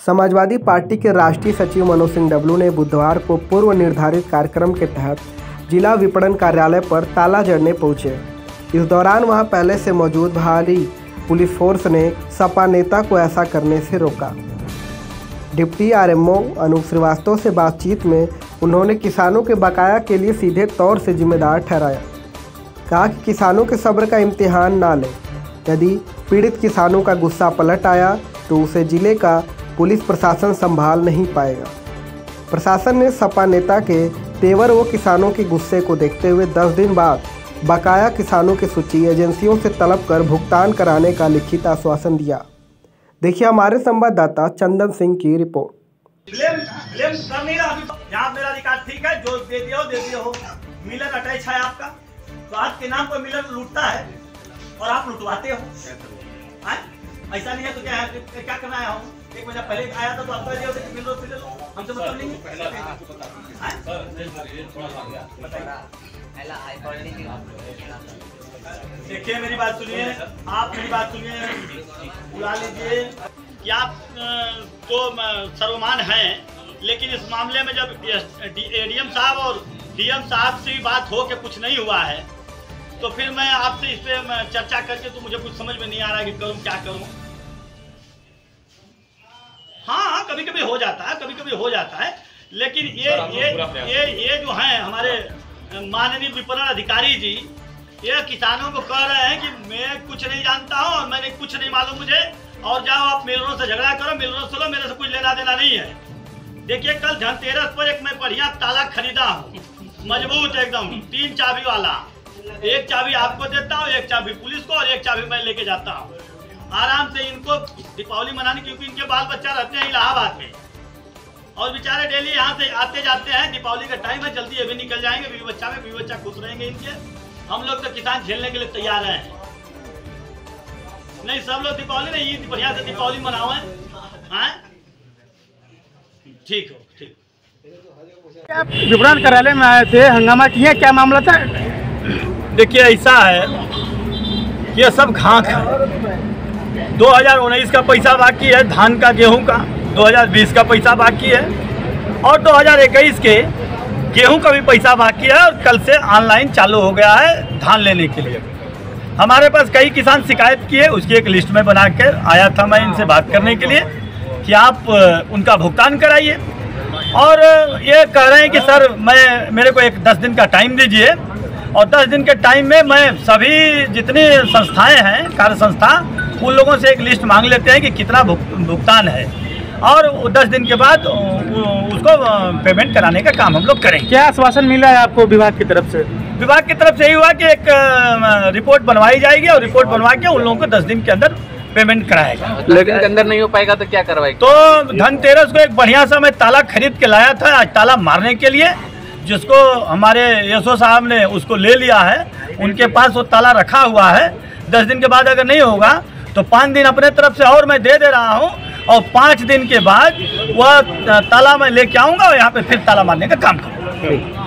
Samajwadi party के राष्ट्रीय सचिव मनोज सिंह डबलू ने बुधवार को पूर्व निर्धारित कार्यक्रम के तहत जिला विपणन कार्यालय पर ताला जड़ने पहुंचे। इस दौरान वहां पहले से मौजूद भारी पुलिस फोर्स ने सपा नेता को ऐसा करने से रोका। डिप्टी आरएमओ अनूप श्रीवास्तव से बातचीत में उन्होंने किसानों के बकाया के लिए सीधे तौर से जिम्मेदार ठहराया। कहा कि किसानों के सब्र का इम्तिहान ना लें। यदि पीड़ित किसानों का गुस्सा पलट आया तो उसे जिले का पुलिस प्रशासन संभाल नहीं पाएगा। प्रशासन ने सपा नेता के तेवर व किसानों के गुस्से को देखते हुए 10 दिन बाद बकाया किसानों की सूची एजेंसियों से तलब कर भुगतान कराने का लिखित आश्वासन दिया। देखिए हमारे संवाददाता चंदन सिंह की रिपोर्ट। ब्लेम कर नहीं रहा। यहाँ मेरा अधिकार ठीक है, जो दे दिया हो। मिलर अटैच है आपका, तो आपके नाम पर मिलर लूटता है और आप लुटवाते हो। ऐसा नहीं है तो क्या करना है? हम 1 महीना पहले आया था तो आपका मिल लो, हमसे मतलब नहीं। देखिए मेरी बात सुनिए, आप मेरी बात सुनिए, बुला लीजिए कि आप तो सर्वमान हैं, लेकिन इस मामले में जब एडीएम साहब और डीएम साहब से बात हो के कुछ नहीं हुआ है तो फिर मैं आपसे इस पे चर्चा करके तो मुझे कुछ समझ में नहीं आ रहा है कि करूं क्या करूं। हाँ, कभी कभी हो जाता है, लेकिन ये जो हैं हमारे माननीय विपणन अधिकारी जी, ये किसानों को कह रहे हैं कि मैं कुछ नहीं जानता हूँ और मैंने कुछ नहीं मालूम मुझे, और जाओ आप मिलरों से झगड़ा करो, मिलरों से लो, मेरे से कुछ लेना देना नहीं है। देखिए कल धनतेरस पर एक मैं बढ़िया ताला खरीदा हूँ, मजबूत एकदम 3 चाबी वाला। एक चाबी आपको देता हूँ, एक चाबी पुलिस को और एक चाबी मैं लेके जाता हूँ। आराम से इनको दीपावली मनाने, क्योंकि इनके बाल बच्चा रहते हैं इलाहाबाद में और बेचारे डेली यहाँ से आते जाते हैं। दीपावली का टाइम है, जल्दी अभी निकल जाएंगे। बीवी बच्चा खुश रहेंगे इनके। हम लोग तो किसान झेलने के लिए तैयार हैं। नहीं, सब लोग दीपावली नहीं, ईद बढ़िया से दीपावली मनाओ है। ठीक हो, ठीक। आप विपणन कार्यालय में आए थे, हंगामा किया, क्या मामला था? देखिए ऐसा है, ये सब घाक है। 2019 का पैसा बाकी है धान का, गेहूं का। 2020 का पैसा बाकी है और 2021 के गेहूं का भी पैसा बाकी है। और कल से ऑनलाइन चालू हो गया है धान लेने के लिए। हमारे पास कई किसान शिकायत किए, उसकी एक लिस्ट में बना कर आया था मैं इनसे बात करने के लिए कि आप उनका भुगतान कराइए। और ये कह रहे हैं कि सर मेरे को 10 दिन का टाइम दीजिए, और 10 दिन के टाइम में मैं सभी जितनी संस्थाएं हैं, कार्य संस्था, उन लोगों से एक लिस्ट मांग लेते हैं कि कितना भुगतान है, और 10 दिन के बाद उसको पेमेंट कराने का काम हम लोग करेंगे। क्या आश्वासन मिला है आपको विभाग की तरफ से? विभाग की तरफ से यही हुआ कि एक रिपोर्ट बनवाई जाएगी और रिपोर्ट बनवा के उन लोगों को 10 दिन के अंदर पेमेंट कराएगा। लेकिन के अंदर नहीं हो पाएगा तो क्या करवाएगी? तो धनतेरस को एक बढ़िया सा मैं ताला खरीद के लाया था आज ताला मारने के लिए, जिसको हमारे यशो साहब ने उसको ले लिया है। उनके पास वो ताला रखा हुआ है। 10 दिन के बाद अगर नहीं होगा तो 5 दिन अपने तरफ से और मैं दे रहा हूँ, और 5 दिन के बाद वह ताला मैं लेके आऊँगा और यहाँ पे फिर ताला मारने का काम करूँगा।